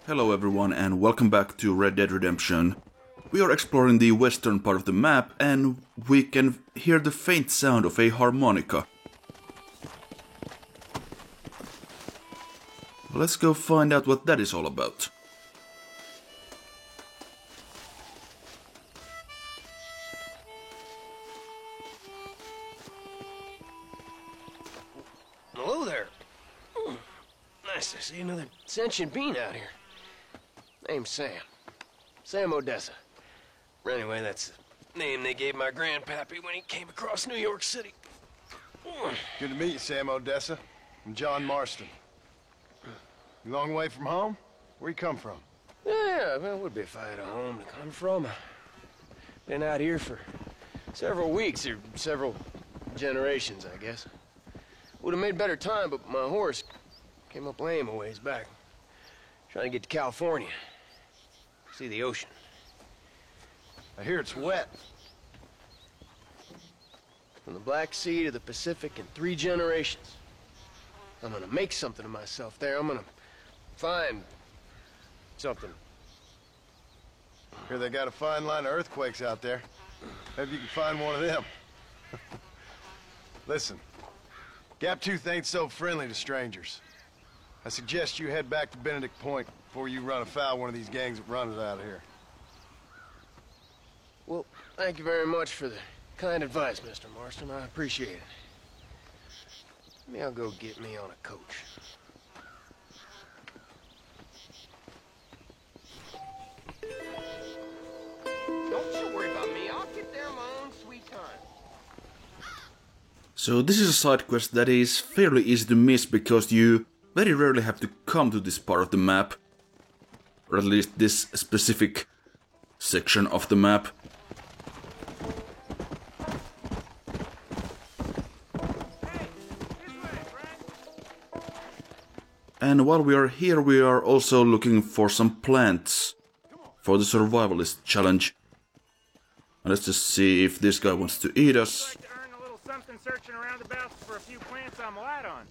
Hello everyone and welcome back to Red Dead Redemption. We are exploring the western part of the map and we can hear the faint sound of a harmonica. Let's go find out what that is all about. Hello there. Nice to see another sentient being out here. Name's Sam. Sam Odessa. Anyway, that's the name they gave my grandpappy when he came across New York City. Good to meet you, Sam Odessa. I'm John Marston. You long way from home? Where you come from? Yeah, well, it would be if I had a home to come from. Been out here for several weeks, or several generations, I guess. Would have made better time, but my horse came up lame a ways back. Trying to get to California. See the ocean. I hear it's wet. From the Black Sea to the Pacific in 3 generations. I'm gonna make something of myself there. I'm gonna find something. Hear they got a fine line of earthquakes out there. Maybe you can find one of them. Listen, Gaptooth ain't so friendly to strangers. I suggest you head back to Benedict Point before you run afoul one of these gangs that run it out of here. Well, thank you very much for the kind advice, Mr. Marston. I appreciate it. Maybe I'll go get me on a coach. Don't you worry about me. I'll get there on my own sweet time. So this is a side quest that is fairly easy to miss because you very rarely have to come to this part of the map. Or at least this specific section of the map. And while we are here, we are also looking for some plants for the survivalist challenge. Let's just see if this guy wants to eat us. I'd like to earn a little something searching around about for a few plants I'm light on.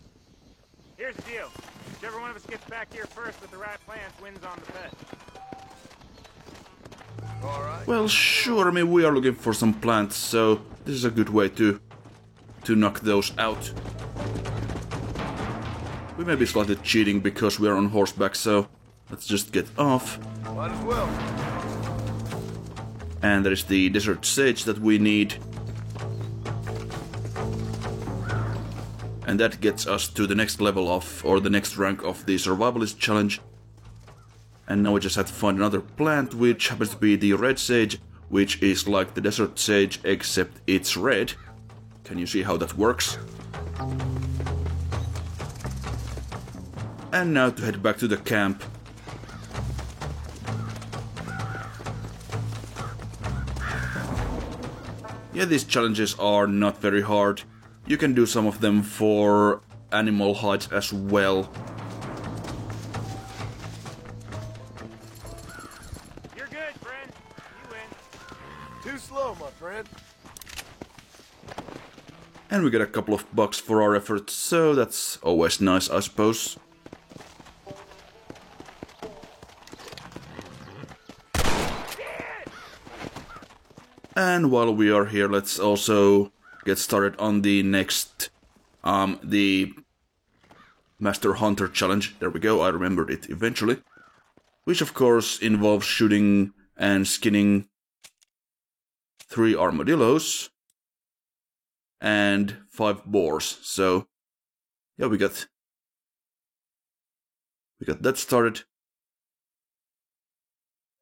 Here's the deal. Whichever one of us gets back here first with the right plants wins on the bet. Alright. Well, sure, I mean, we are looking for some plants, so this is a good way to knock those out. We may be slightly cheating because we are on horseback, so let's just get off. Might as well. And there is the desert sage that we need. And that gets us to the next level of, or the next rank of the survivalist challenge. And now we just have to find another plant, which happens to be the red sage, which is like the desert sage, except it's red. Can you see how that works? And now to head back to the camp. Yeah, these challenges are not very hard. You can do some of them for animal hides as well. You're good, friend. You win. Too slow, my friend. And we get a couple of bucks for our efforts, so that's always nice, I suppose. And while we are here, let's also get started on the next, the Master Hunter challenge. There we go, I remembered it eventually. Which of course involves shooting and skinning 3 armadillos and 5 boars. So, yeah, we got that started.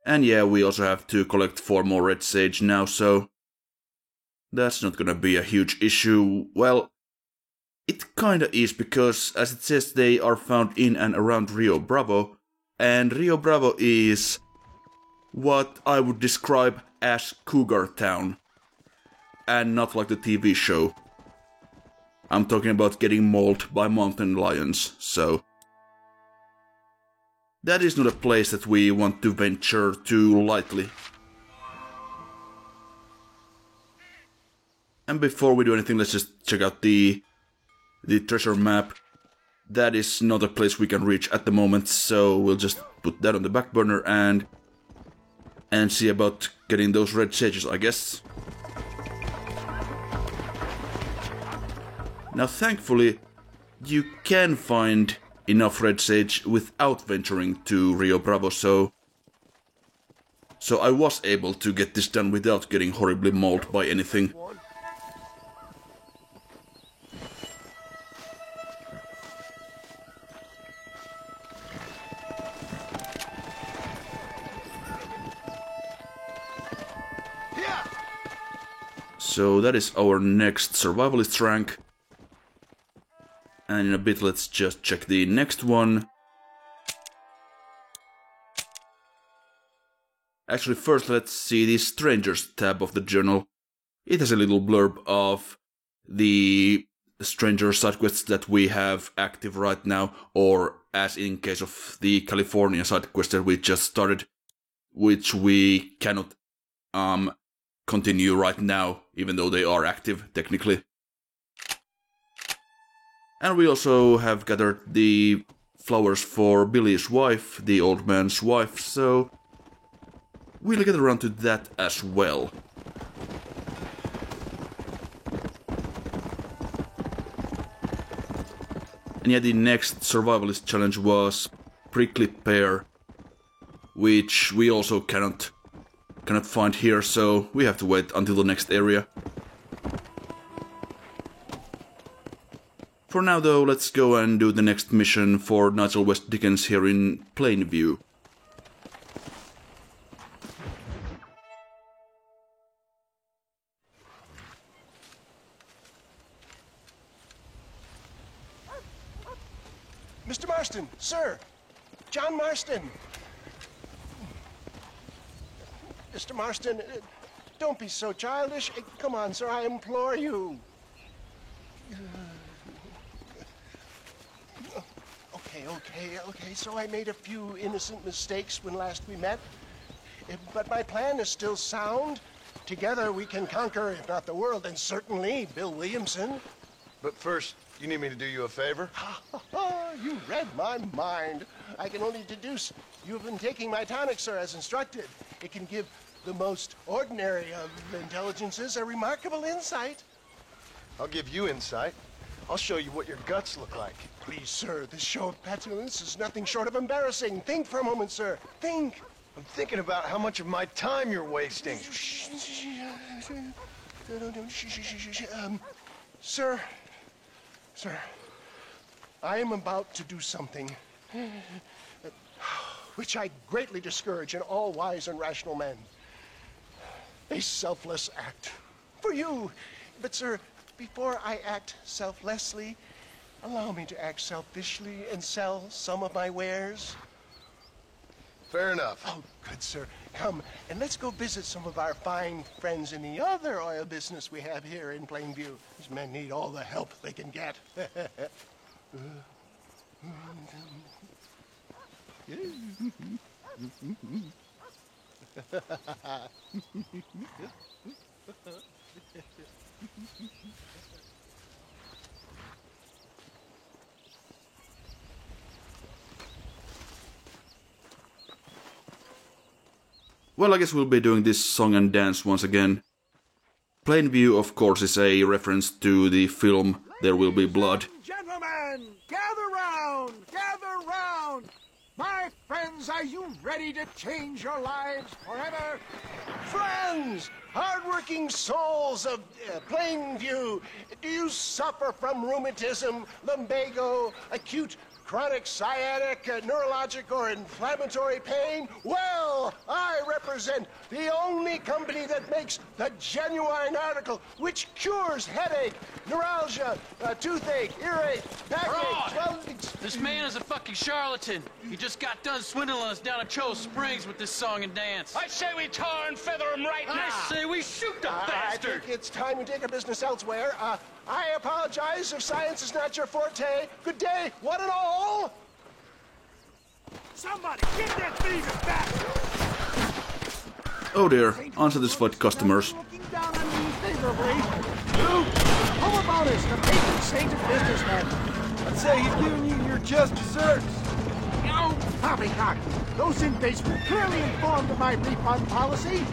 And yeah, we also have to collect 4 more red sage now, so that's not gonna be a huge issue. Well, it kinda is, because as it says, they are found in and around Rio Bravo, and Rio Bravo is what I would describe as Cougar Town, and not like the TV show. I'm talking about getting mauled by mountain lions, so that is not a place that we want to venture too lightly. And before we do anything, let's just check out the treasure map. that is not a place we can reach at the moment, so we'll just put that on the back burner and see about getting those red sages, I guess. Now thankfully, you can find enough red sage without venturing to Rio Bravo, so I was able to get this done without getting horribly mauled by anything. So that is our next survivalist rank. And in a bit let's just check the next one. Actually first let's see the Strangers tab of the journal. It has a little blurb of the Stranger side quests that we have active right now, or as in case of the California side quest that we just started, which we cannot continue right now, even though they are active technically. And we also have gathered the flowers for Billy's wife, the old man's wife, so we'll get around to that as well. And yeah, the next survivalist challenge was Prickly Pear, which we also cannot find here, so we have to wait until the next area. For now though, let's go and do the next mission for Nigel West Dickens here in Plainview. Mr. Marston, sir! John Marston! Mr. Marston, don't be so childish. Come on, sir, I implore you. Okay, so I made a few innocent mistakes when last we met. But my plan is still sound. Together we can conquer, if not the world, then certainly Bill Williamson. But first, you need me to do you a favor? You read my mind. I can only deduce you've been taking my tonic, sir, as instructed. It can give the most ordinary of intelligences a remarkable insight. I'll give you insight. I'll show you what your guts look like. Please, sir, this show of petulance is nothing short of embarrassing. Think for a moment, sir. Think. I'm thinking about how much of my time you're wasting. Sir, I am about to do something which I greatly discourage in all wise and rational men. A selfless act for you. But, sir, before I act selflessly, allow me to act selfishly and sell some of my wares. Fair enough. Oh, good, sir. Come, and let's go visit some of our fine friends in the other oil business we have here in Plainview. These men need all the help they can get. Well, I guess we'll be doing this song and dance once again. Plainview, of course, is a reference to the film There Will Be Blood. Gentlemen, gather round, gather round. My friends, are you ready to change your lives forever? Friends, hardworking souls of Plainview, do you suffer from rheumatism, lumbago, acute chronic sciatic, neurologic, or inflammatory pain? Well, I represent the only company that makes the genuine article which cures headache, neuralgia, toothache, earache, backache, Fraud! This man is a fucking charlatan. He just got done swindling us down at Cho Springs with this song and dance. I say we tar and feather him right now. I say we shoot the I bastard. think it's time we take our business elsewhere. I apologize if science is not your forte. Good day, one and all. Somebody, get that thieving bastard! Oh dear, unsatisfied customers. Looking down on me favorably. Luke, how about us, the patron saint of businessmen? But say he's giving you your just desserts. Oh, poppycock! Those inmates were clearly informed of my refund policy.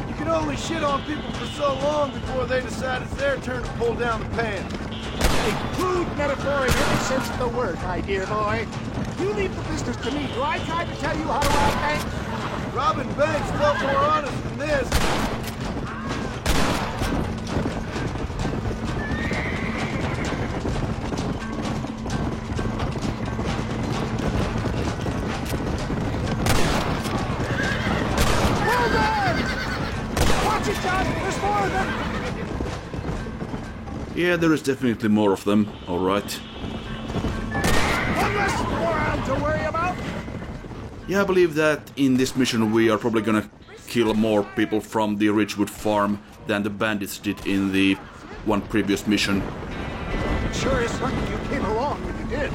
You can only shit on people for so long before they decide it's their turn to pull down the pants. A crude metaphor in every sense of the word, my dear boy. You leave the business to me. Do I try to tell you how to rob banks? Robbing banks felt more honest than this. Well done! Watch it, John! There's more of them! Yeah, there is definitely more of them, alright. One less moron to worry about! Yeah, I believe that in this mission we are probably gonna kill more people from the Ridgewood farm than the bandits did in the one previous mission. It sure is lucky you came along when you did.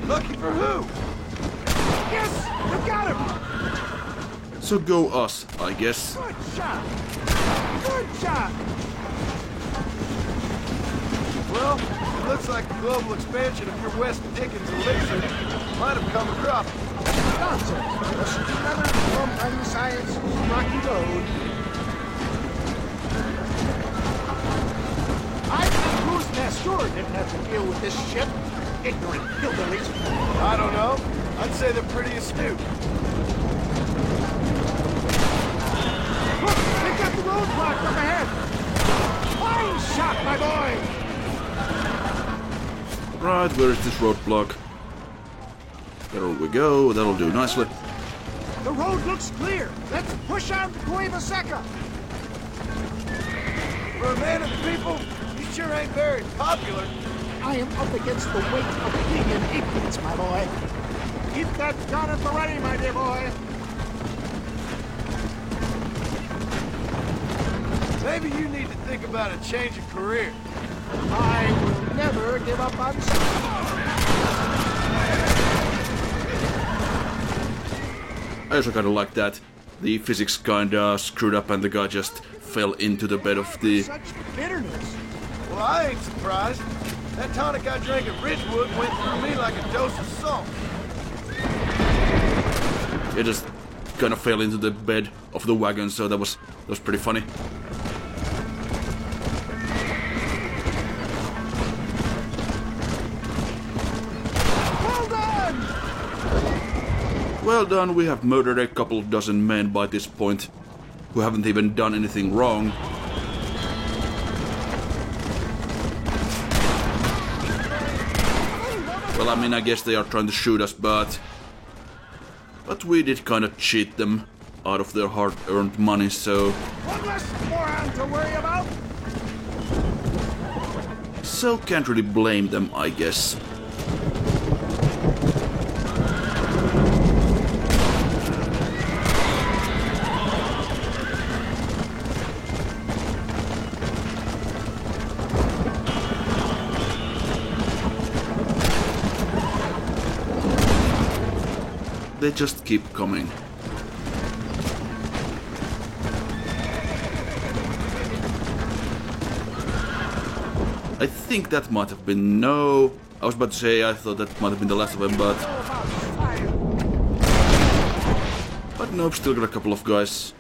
Lucky for who? Yes! You got him! So go us, I guess. Good shot! Good shot! Well, it looks like the global expansion of your West Dickens elixir might have come a crop. Nonsense! Just another from unscience rocky road. I think Bruce Pasteur didn't have to deal with this shit. Ignorant hillbillies. I don't know. I'd say they're pretty astute. Look! They got the roadblock up ahead! Fine shot, my boy! Right, where is this roadblock? There we go, that'll do nicely. The road looks clear. Let's push on to Cueva Seca. For a man of the people, you sure ain't very popular. I am up against the weight of plebeian ignorance, my boy. Keep that gun at the ready, my dear boy. Maybe you need to think about a change of career. I will never give up on I also kinda like that. The physics kinda screwed up and the guy just fell into the bed of the... such bitterness. Well, I ain't surprised. That tonic I drank at Ridgewood went through me like a dose of salt. It just kinda fell into the bed of the wagon, so that was pretty funny. Well done! Well done, we have murdered a couple dozen men by this point, who haven't even done anything wrong. Well, I mean, I guess they are trying to shoot us, but we did kinda cheat them out of their hard-earned money, so... One less moron to worry about. So can't really blame them, I guess. They just keep coming. I think that might have been... no... I was about to say I thought that might have been the last of them, but... but nope, still got a couple of guys.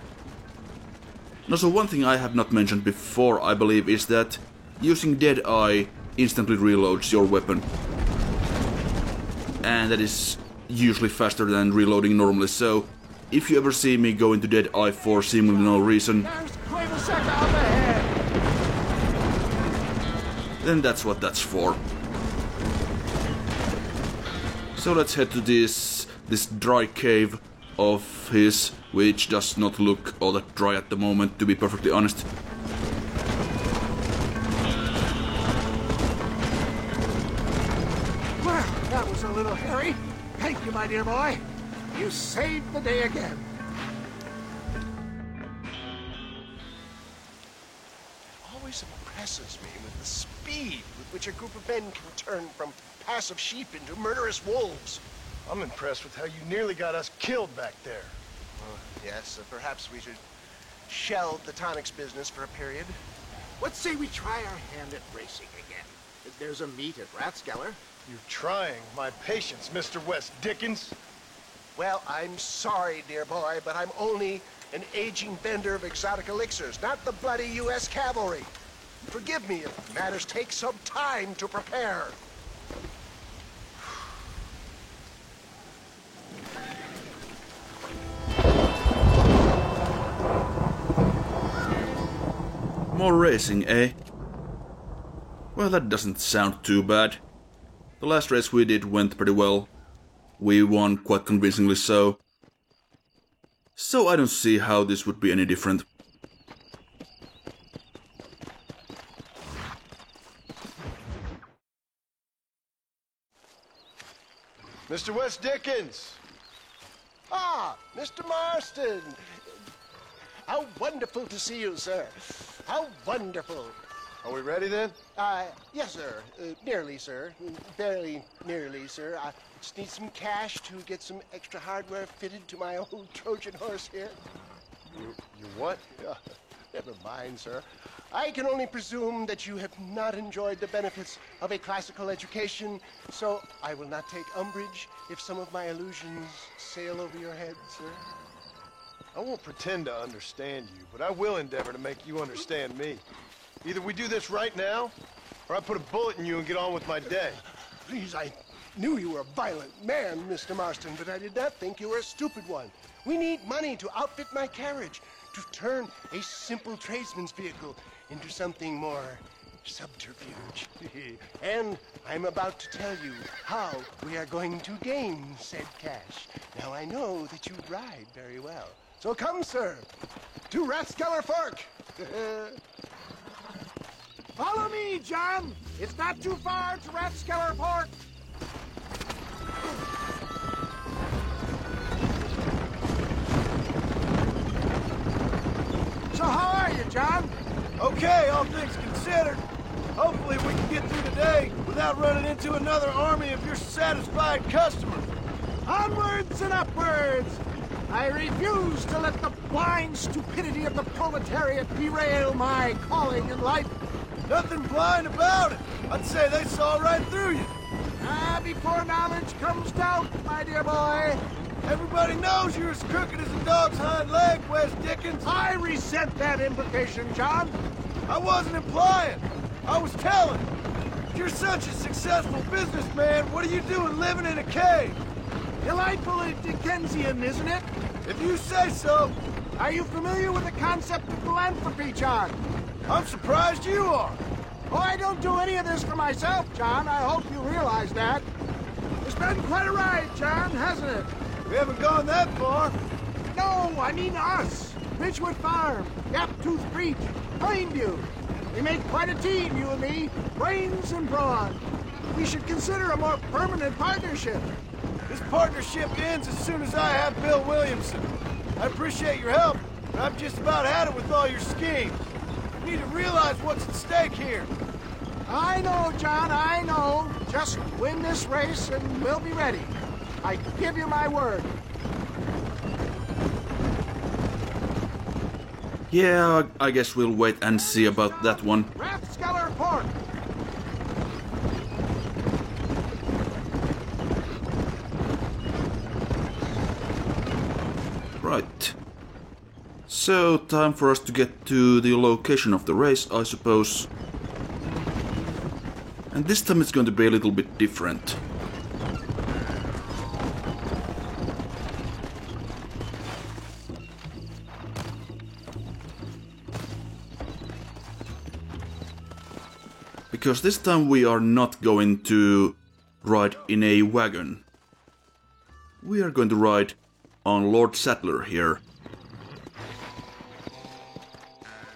Now, so one thing I have not mentioned before, I believe, is that using Deadeye instantly reloads your weapon. And that is usually faster than reloading normally, so if you ever see me go into Deadeye for seemingly no reason, There's Cueva Seca up ahead. then that's what that's for. So let's head to this dry cave of his, which does not look all that dry at the moment, to be perfectly honest. Well, that was a little hairy. Thank you, my dear boy. You saved the day again. Always impresses me with the speed with which a group of men can turn from passive sheep into murderous wolves. I'm impressed with how you nearly got us killed back there. Yes, perhaps we should shelve the tonics business for a period. Let's say we try our hand at racing again. There's a meet at Rathskeller. You're trying my patience, Mr. West Dickens. Well, I'm sorry, dear boy, but I'm only an aging vendor of exotic elixirs, not the bloody U.S. cavalry. Forgive me if matters take some time to prepare. More racing, eh? Well, that doesn't sound too bad. The last race we did went pretty well. We won quite convincingly so. So I don't see how this would be any different. Mr. West Dickens! Ah, Mr. Marston! How wonderful to see you, sir. How wonderful. Are we ready then? Yes, sir. Nearly, sir. Barely nearly, sir. I just need some cash to get some extra hardware fitted to my old Trojan horse here. You what? Never mind, sir. I can only presume that you have not enjoyed the benefits of a classical education, so I will not take umbrage if some of my allusions sail over your head, sir. I won't pretend to understand you, but I will endeavor to make you understand me. Either we do this right now, or I put a bullet in you and get on with my day. Please, I knew you were a violent man, Mr. Marston, but I did not think you were a stupid one. We need money to outfit my carriage, to turn a simple tradesman's vehicle into something more subterfuge. And I'm about to tell you how we are going to gain said cash. Now, I know that you ride very well. So come, sir, to Rathskeller Fork. Follow me, John. It's not too far to Rathskeller Fork. So how are you, John? Okay, all things considered. Hopefully we can get through today without running into another army of your satisfied customers. Onwards and upwards. I refuse to let the blind stupidity of the proletariat derail my calling in life. Nothing blind about it. I'd say they saw right through you. Before knowledge comes doubt, my dear boy. Everybody knows you're as crooked as a dog's hind leg, West Dickens. I resent that implication, John. I wasn't implying. I was telling. If you're such a successful businessman, what are you doing living in a cave? Delightfully Dickensian, isn't it? If you say so. Are you familiar with the concept of philanthropy, John? I'm surprised you are. Oh, I don't do any of this for myself, John. I hope you realize that. It's been quite a ride, John, hasn't it? We haven't gone that far. No, I mean us. Ridgewood Farm, Gaptooth Creek, Plainview. We make quite a team, you and me, brains and brawn. We should consider a more permanent partnership. This partnership ends as soon as I have Bill Williamson. I appreciate your help, but I've just about had it with all your schemes. You need to realize what's at stake here. I know, John, I know. Just win this race and we'll be ready. I give you my word. Yeah, I guess we'll wait and see about that one. Rathskeller Fork. Right. So, time for us to get to the location of the race, I suppose. And this time it's going to be a little bit different. Because this time we are not going to ride in a wagon. We are going to ride on Lord Saddler here.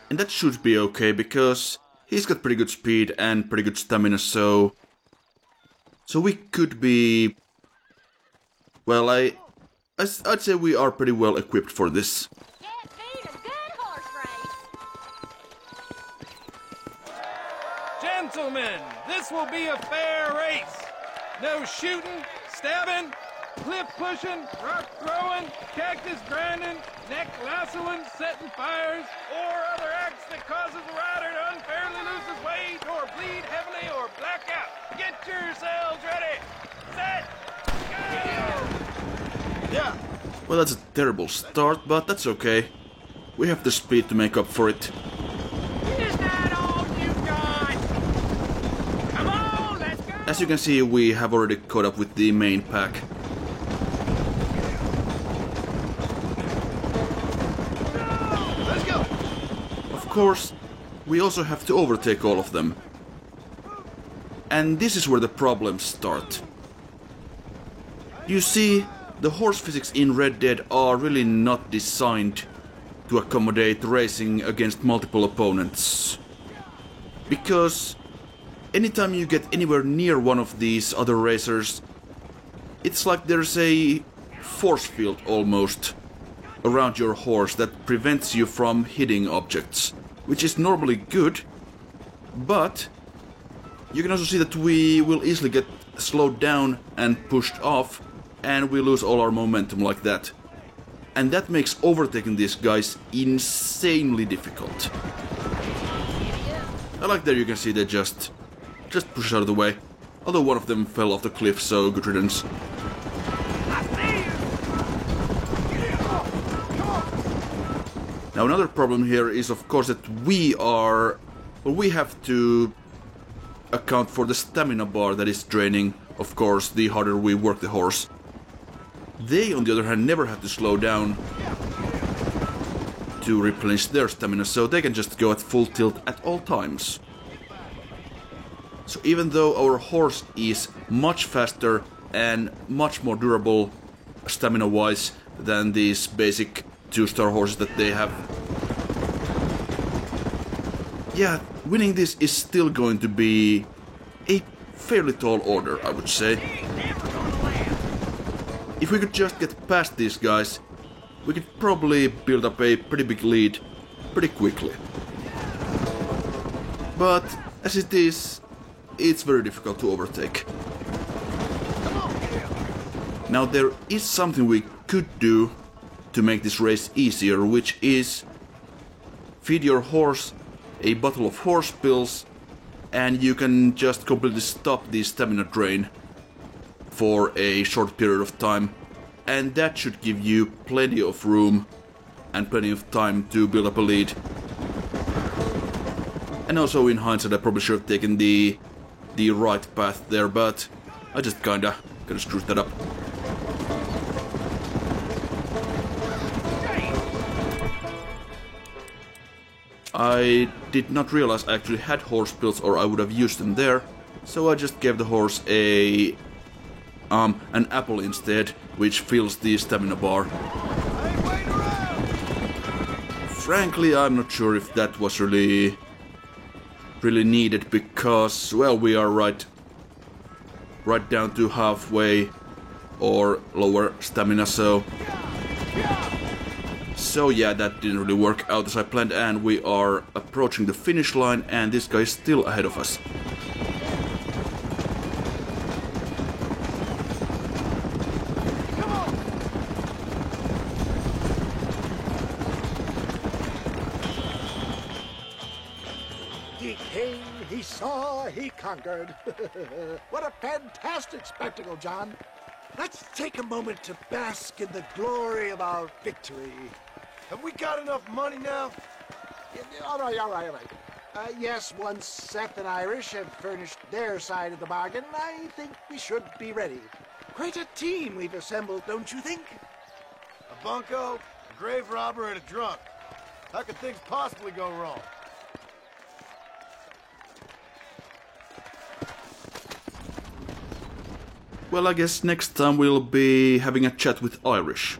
And that should be okay, because he's got pretty good speed and pretty good stamina, so we could be... Well, I'd say we are pretty well equipped for this. Can't beat a good horse race. Gentlemen, this will be a fair race. No shooting, stabbing, cliff pushing, rock throwing, cactus grinding, neck lassoing, setting fires, or other acts that causes a rider to unfairly lose his weight or bleed heavily or black out. Get yourselves ready. Set. Go! Yeah. Well, that's a terrible start, but that's okay. We have the speed to make up for it. Is that all you got? Come on, let's go! As you can see, we have already caught up with the main pack. Let's go. Of course, we also have to overtake all of them. And this is where the problems start. You see, the horse physics in Red Dead are really not designed to accommodate racing against multiple opponents. Because anytime you get anywhere near one of these other racers, it's like there's a force field almost around your horse that prevents you from hitting objects, which is normally good, but you can also see that we will easily get slowed down and pushed off, and we lose all our momentum like that. And that makes overtaking these guys insanely difficult. I like there you can see they just push out of the way. Although one of them fell off the cliff, so good riddance. Now another problem here is of course that we have to account for the stamina bar that is draining, of course, the harder we work the horse. They, on the other hand, never have to slow down to replenish their stamina, so they can just go at full tilt at all times. So even though our horse is much faster and much more durable stamina-wise than these basic 2-star horses that they have, yeah, winning this is still going to be a fairly tall order, I would say. If we could just get past these guys, we could probably build up a pretty big lead pretty quickly. But as it is, it's very difficult to overtake. Now there is something we could do to make this race easier, which is feed your horse a bottle of horse pills, and you can just completely stop the stamina drain for a short period of time, and that should give you plenty of room and plenty of time to build up a lead. And also in hindsight I probably should have taken the right path there, but I just kinda screwed that up. I did not realize I actually had horse pills, or I would have used them there, so I just gave the horse an apple instead, which fills the stamina bar. Frankly, I'm not sure if that was really needed, because, well, we are right down to halfway or lower stamina, so yeah, that didn't really work out as I planned, and we are approaching the finish line, and this guy is still ahead of us. He came, he saw, he conquered. What a fantastic spectacle, John. Let's take a moment to bask in the glory of our victory. Have we got enough money now? All right. Yes, once Seth and Irish have furnished their side of the bargain, I think we should be ready. Quite a team we've assembled, don't you think? A bunco, a grave robber, and a drunk. How could things possibly go wrong? Well, I guess next time we'll be having a chat with Irish.